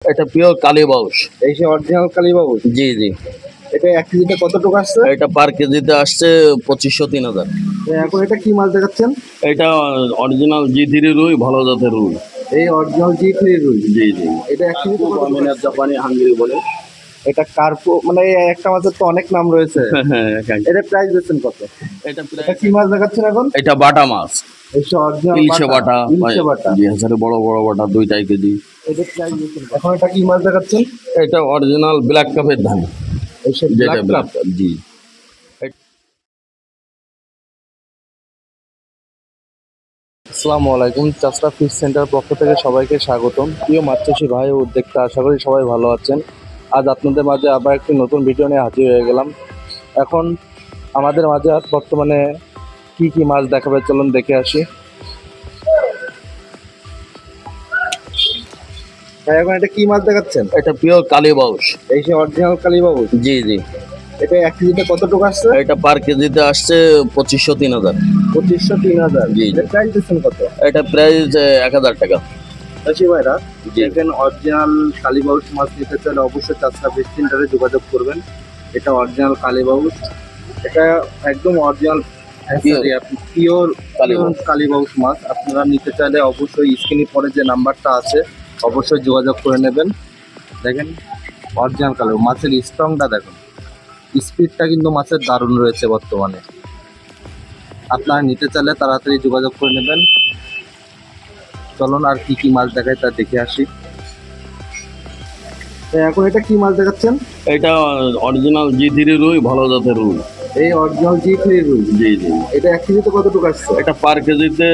এটা পিওর কালীবাউস। এই যে অরিজিনাল কালীবাউস। জি জি। এটা 1 কেজিতে কতটুকু আসছে? এটা পার কেজিতে আসছে 2500-3000। এখন এটা কি মাছ দেখাচ্ছেন? এটা অরিজিনাল জি3 রুই, ভালো জাতের রুই। এই অরিজিনাল জি3 রুই। জি জি। এটা 1 কেজিতে কতটুকু আমিনার আসছে? জাপানি হাঙ্গরি বলে। এটা কার্পো, মানে এই একটা মাছের তো অনেক নাম রয়েছে। এটা প্রাইস দিচ্ছেন কত? এটা এটা কি মাছ দেখাচ্ছেন এখন? এটা বাটা মাছ, এটা অরিজিনাল ইলশে বাটা। ইলশে বাটা। জি হাজারে বড় বড় বাটা, 2 কেজি। এটা প্রাইস দিচ্ছেন কত? এখন এটা কি মাছ দেখাচ্ছেন? এটা অরিজিনাল ব্ল্যাক কাপের ধান, এই সে যেটা ব্ল্যাক ব্ল্যাক কাপ। কাপ। জি। আসসালামু আলাইকুম, চাষরা ফিশ সেন্টার পক্ষ থেকে সবাইকে স্বাগতম। প্রিয় মাছ চাষি ভাই ও উদ্যোক্তা, আশা করি সবাই ভালো আছেন। আজ আপনাদের মাঝে আবার একটি নতুন ভিডিও নিয়ে হাজির হয়ে গেলাম। এখন আমাদের মাঝে আজ বর্তমানে কি কি মাছ দেখাবে, চলুন দেখে আসি। ভাই এখন এটা কি মাছ দেখাচ্ছেন? এটা পিওর কালীবাউস। এই যে অরিজিনাল কালীবাউস। জি জি। এটা 1 কেজিতে কতটুকু আসছে? এটা পার কেজিতে আসছে 2500-3000। 2500-3000। জি। এটা প্রাইস দিচ্ছেন কত? এটা প্রাইস 1000 টাকা। চাষি ভাইরা জি। দেখেন, অরিজিনাল কালীবাউস মাছ নিতে চাইলে অবশ্যই চাষরা ফিশ সেন্টারে যোগাযোগ করবেন। এটা অরিজিনাল কালীবাউস। এটা একদম অরিজিনাল পিওর কালীবাউস মাছ। আপনারা নিতে চাইলে অবশ্যই স্ক্রিনে পরে যে নাম্বারটা আছে অবশ্যই যোগাযোগ করে নেবেন। দেখেন অরিজিনাল কালীবাউস মাছের স্ট্রংটা দেখুন, স্পিডটা কিন্তু মাছের দারুণ রয়েছে বর্তমানে। আপনারা নিতে চাইলে তাড়াতাড়ি যোগাযোগ করে নেবেন। চলুন আর কি কি মাছ দেখায় তা দেখে আসি। এখন এটা কি মাছ দেখাচ্ছেন? এটা অরিজিনাল জি3 রুই, ভালো জাতের রুই। এই অরিজিনাল জি3 রুই। জি জি। এটা 1 কেজিতে কতটুকু আসছে? এটা পার কেজিতে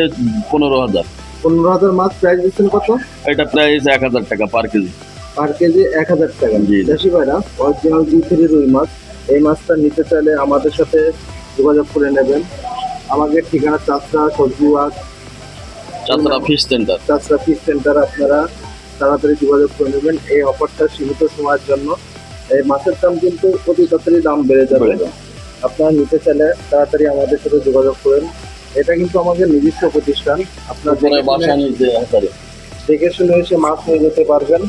15000। 15,000 মাছ। প্রাইস দিচ্ছেন কত? এটা প্রাইস 1000 টাকা পার কেজি। পার কেজি 1000 টাকা। জি। চাষি ভাইরা অরিজিনাল জি3 রুই মাছ, এই মাছটা নিতে চাইলে আমাদের সাথে যোগাযোগ করে নেবেন। আমাদের ঠিকানা চাষরা সবজি bug, Chatra fish centre. চাষরা fish centre. আপনারা তাড়াতাড়ি যোগাযোগ করে নেবেন। এই অফারটা সীমিত সময়ের জন্য। এই মাছের দাম কিন্তু অতি তাড়াতাড়ি দাম বেড়ে যাবে। আপনারা নিতে চাইলে তাড়াতাড়ি আমাদের সাথে যোগাযোগ করেন। এটা কিন্তু আমাদের নিজস্ব প্রতিষ্ঠান। আপনারা দেখে শুনে এসে মাছ নিয়ে যেতে পারবেন।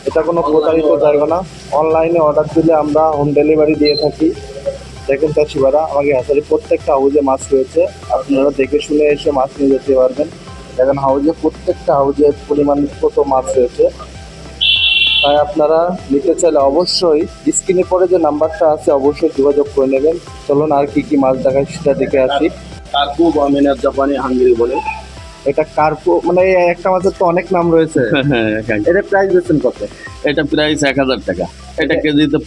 এটা কোনো প্রতারিত জায়গা না। অনলাইনে অর্ডার দিলে আমরা হোম ডেলিভারি দিয়ে থাকি। দেখেন চাষিবারা, আমাকে হাজারে প্রত্যেকটা হাউজে মাছ রয়েছে। আপনারা দেখে শুনে এসে মাছ নিয়ে যেতে পারবেন। দেখেন হাউজে, প্রত্যেকটা হাউজে পরিমাণ কত মাছ রয়েছে। তাই আপনারা নিতে চাইলে অবশ্যই স্ক্রিনে পরে যে নাম্বারটা আছে অবশ্যই যোগাযোগ করে নেবেন। চলুন আর কি কি মাছ দেখায় সেটা দেখে আসি। কাকু আমিনার জাপানি হাঙ্গরি বলে। এটা কার্পো, মানে এই একটা মাছের তো অনেক নাম রয়েছে। এটা প্রাইস দিচ্ছেন কত? এটা প্রাইস 1000 টাকা। এটা কেজিতে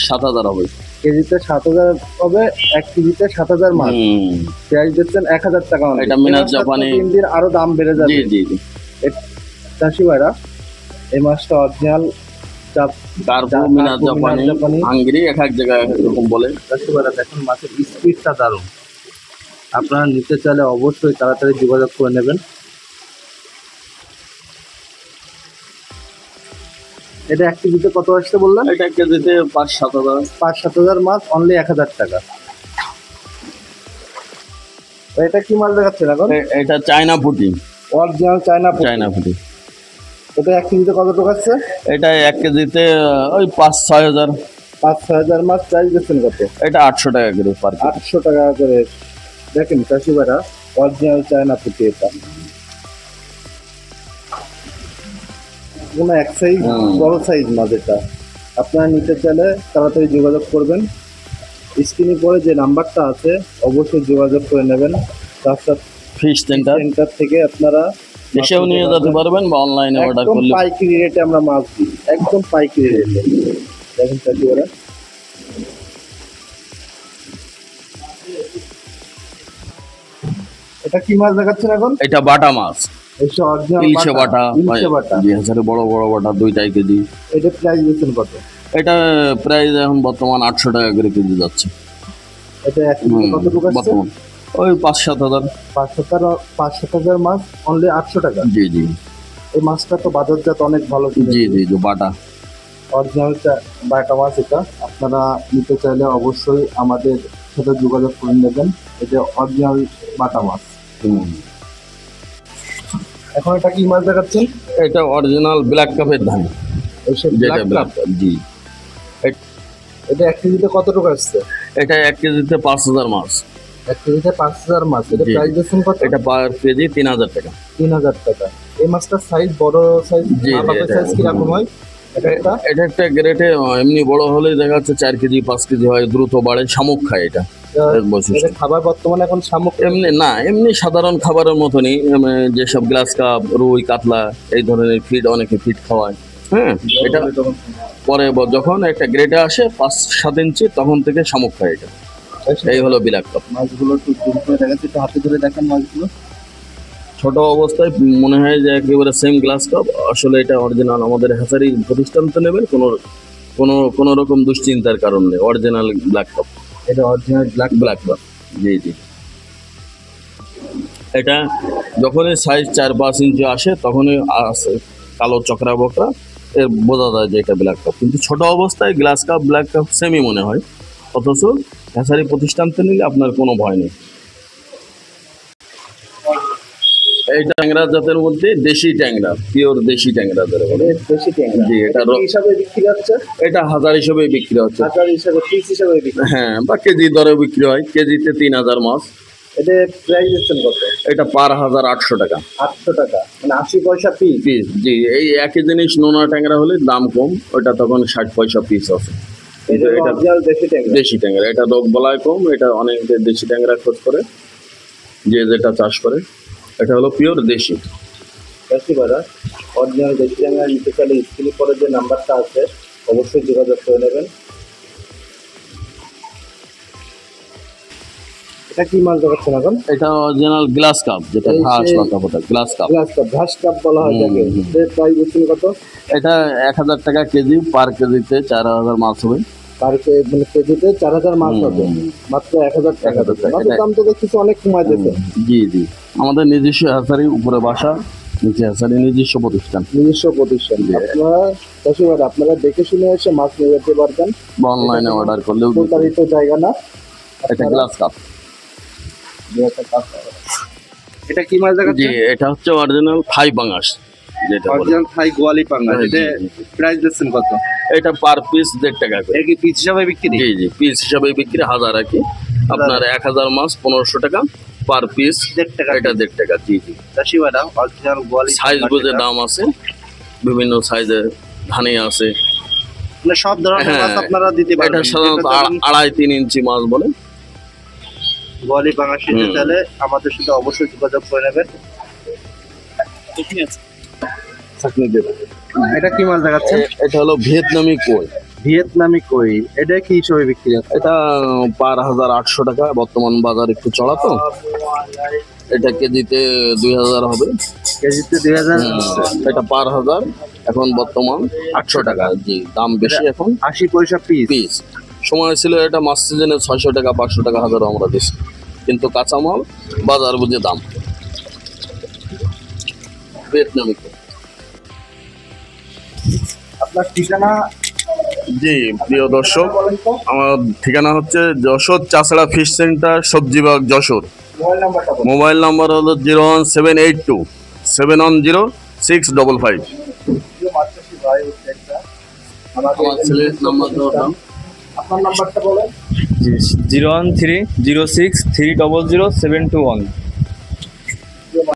7000 হবে। কেজিতে 7000 হবে। 1 কেজিতে 7000 মাছ। প্রাইস দিচ্ছেন 1000 টাকা। এটা মিনার জাপানি। দিন দিন আরো দাম বেড়ে যাবে। জি জি জি। চাষি ভাইরা এই মাছটা অরিজিনাল কার্পো মিনার জাপানি হাঙ্গরি, এক এক জায়গায় এরকম বলে। চাষি ভাইরা দেখুন মাছের স্পিডটা দারুণ। আপনারা নিতে চাইলে অবশ্যই তাড়াতাড়ি যোগাযোগ করে নেবেন। এটা 1 কেজিতে কত আসছে বললেন? এটা কেজিতে 5-7000। 5-7000 মাছ, অনলি 1000 টাকা। এটা কি মাছ দেখাচ্ছেন এখন? এটা চায়না পুঁটি, অরিজিনাল চায়না পুঁটি। এটা 1 কেজিতে কতটুকু আসছে? এটা 1 কেজিতে ওই 5-6000। 5-6000 মাছ। প্রাইস দিচ্ছেন কত? এটা 800 টাকা করে পার কেজি। 800 টাকা করে। দেখেন চাষি ভাইরা অরিজিনাল চায়না পুঁটি। এটা কোনো এক সাইজ বড় সাইজ মাছ। এটা আপনারা নিতে চাইলে তাড়াতাড়ি যোগাযোগ করবেন। স্ক্রিনে পরে যে নাম্বারটা আছে অবশ্যই যোগাযোগ করে নেবেন। চাষরা ফিশ সেন্টার থেকে আপনারা এসেও নিয়ে যেতে পারবেন বা অনলাইনে অর্ডার করলে। পাইকারি রেটে আমরা মাছ দিই, একদম পাইকারি রেটে। দেখেন চাষিরা এটা কি মাছ দেখাচ্ছেন এখন? এটা বাটা মাছ, ইলশে বাটা। জি হাজারে বড় বড় বাটা, 2 কেজি। এটা প্রাইস দিচ্ছেন কত? এটা প্রাইস এখন বর্তমান 800 টাকা করে কেজি যাচ্ছে। এটা কতটুকু আছে? ওই 5-7000। 5-7000 মাছ, অনলি 800 টাকা। জি জি। এই মাছটা তো বাজারজাত অনেক ভালো। জি জি জি। বাটা অরিজিনাল বাটা মাছ। এটা আপনারা নিতে চাইলে অবশ্যই আমাদের সাথে যোগাযোগ করে নেবেন। এটা অরিজিনাল বাটা মাছ। এখন এটা কি মাছ দেখাচ্ছেন? এটা অরিজিনাল ব্ল্যাক কাপের ধান। যেটা ব্ল্যাক কাপ। জি, এটা 1 কেজিতে কত টাকা আসছে? এটা 1 কেজিতে 5000 মাছ। 1 কেজিতে 5000 মাছ। এটা জি। প্রাইস দিচ্ছেন কত? এটা পার কেজি 3000 টাকা। 3000 টাকা। এই মাছটার সাইজ বড় সাইজ, জি, বাপের সাইজ কিরকম হয়? এটা একটা গ্রেটে এমনি বড় হলে দেখা যাচ্ছে 4 কেজি 5 কেজি হয়, দ্রুত বাড়ে, শামুক খায় এটা। এর বৈশিষ্ট্য। এটা খাবার বর্তমানে এখন শামুক এমনি না, এমনি সাধারণ খাবারের মতনই, যেসব গ্লাস কাপ, রুই, কাতলা এই ধরনের ফিড অনেকে ফিড খাওয়ায়। হ্যাঁ, এটা পরে যখন একটা গ্রেডে আসে 5-7 ইঞ্চি, তখন থেকে শামুক খায় এটা। এই হলো ব্ল্যাক কাপ। মাছগুলো একটু জুম করে দেখাচ্ছি, একটু হাতে ধরে দেখেন মাছগুলো। ছোট অবস্থায় মনে হয় যে একেবারে সেম গ্লাস কাপ, আসলে এটা অরিজিনাল। আমাদের হ্যাচারি প্রতিষ্ঠান তো নেবেন, কোনো রকম দুশ্চিন্তার কারণ নেই, অরিজিনাল ব্ল্যাক কাপ। এটা অরিজিনাল ব্ল্যাক কাপ। জি জি। এটা যখনই সাইজ 4-5 ইঞ্চি আসে তখনই আসে কালো চকরা বকরা, এর বোঝা যায় যে এটা ব্ল্যাক কাপ। কিন্তু ছোট অবস্থায় গ্লাস কাপ ব্ল্যাক কাপ সেমই মনে হয়, অথচ হ্যাচারি প্রতিষ্ঠানতে নিলে আপনার কোনো ভয় নেই। এই ট্যাংরা জাতের মধ্যে দেশি ট্যাংরা, পিওর দেশি ট্যাংরা ধরে বলে। দেশি ট্যাংরা। জি, এটা কি হিসাবে বিক্রি হচ্ছে? এটা 1000 হিসেবে বিক্রি হচ্ছে। হাজার হিসাবে, পিস হিসাবে বিক্রি? হ্যাঁ, বা কেজি দরে বিক্রি হয়, কেজিতে 3000 মাছ। এটা প্রাইস দিচ্ছেন কত? এটা পার 1800 টাকা। 800 টাকা, মানে 80 পয়সা পিস। পিস, জি। এই একই জিনিস নোনা ট্যাংরা হলে দাম কম, ওটা তখন 60 পয়সা পিস আছে। এটা অরিজিনাল দেশি ট্যাংরা। দেশি ট্যাংরা, এটা রোগ বলায় কম, এটা অনেকে দেশি ট্যাংরা খোঁজ করে, যে যেটা চাষ করে। এটা হলো পিওর দেশি। দেশি বাড়া অরিজিনাল দেশি ট্যাংরা নিতে চাইলে স্ক্রিনে পরে যে নাম্বারটা আছে অবশ্যই যোগাযোগ করে নেবেন। এটা কি মাছ দেখাচ্ছেন এখন? এটা অরিজিনাল গ্লাস কাপ, যেটা ঘাস লতা ফোটা গ্লাস কাপ। গ্লাস কাপ, ঘাস কাপ বলা হয় যাকে। এর প্রাইস দিচ্ছেন কত? এটা 1000 টাকা কেজি, পার কেজিতে 4000 মাছ হবে। পার মানে কেজিতে 4000 মাছ হবে, মাত্র 1000 টাকা। মাছের দাম তো দেখছি অনেক কমায় দিয়েছে। জি জি, আমাদের নিজস্ব হ্যাচারি, উপরে বাসা, নিচে হ্যাচারি, নিজস্ব প্রতিষ্ঠান। আপনারা চাষিবার আপনারা দেখে শুনে এসে মাছ নিয়ে যেতে পারবেন, বা অনলাইনে অর্ডার করলেও। প্রতারিত জায়গা না। এটা গ্লাস কাপ। এটা কি মাছ দেখাচ্ছেন? জি, এটা হচ্ছে অরিজিনাল থাই পাঙ্গাস, যেটা বলে। অরিজিনাল থাই গোয়ালি পাঙ্গাস। এটা প্রাইস দিচ্ছেন কত? এটা পার পিস 1.5 টাকা করে। এটা কি পিস হিসাবে বিক্রি? জি জি, পিস হিসাবে বিক্রি 1000 আর কি। আপনার 1000 মাছ 1500 টাকা পার পিস। 1.5 টাকা। এটা 1.5 টাকা। জি জি। চাষিবারা অরিজিনাল গোয়ালি সাইজ বুঝে দাম আছে, বিভিন্ন সাইজের ধানে আছে, মানে সব ধরনের মাছ আপনারা দিতে পারবেন। এটা সাধারণত 2.5-3 ইঞ্চি মাছ বলে। গোয়ালি পাঙ্গাস নিতে চাইলে আমাদের সাথে অবশ্যই যোগাযোগ করে নেবেন। এটা কি মাছ দেখাচ্ছেন? এটা হলো ভিয়েতনামি কই। ভিয়েতনামি কই। এটা কি হিসাবে বিক্রি হচ্ছে? এটা পার 1800 টাকা, বর্তমান বাজার একটু চড়া তো। এটা কেজিতে 2000 হবে। কেজিতে 2000? এটা পার 1000, এখন বর্তমান 800 টাকা। জি, দাম বেশি এখন। 80 পয়সা পিস। পিস। সময় ছিল এটা মাছ সিজনে 600 টাকা 500 টাকা হাজারও আমরা দিচ্ছি, কিন্তু কাঁচামাল বাজার বুঝে দাম। ভিয়েতনামি কই। আপনার ঠিকানা? জি, প্রিয় দর্শক, আমার ঠিকানা হচ্ছে Jessore Chashra fish centre, Sabjibag, Jessore. Mobile নাম্বারটা বলুন। মোবাইল নাম্বার হলো 01782 710 655। আমার ছেলের নাম্বার দাও। আপনার নাম্বারটা বলেন। 01306300721।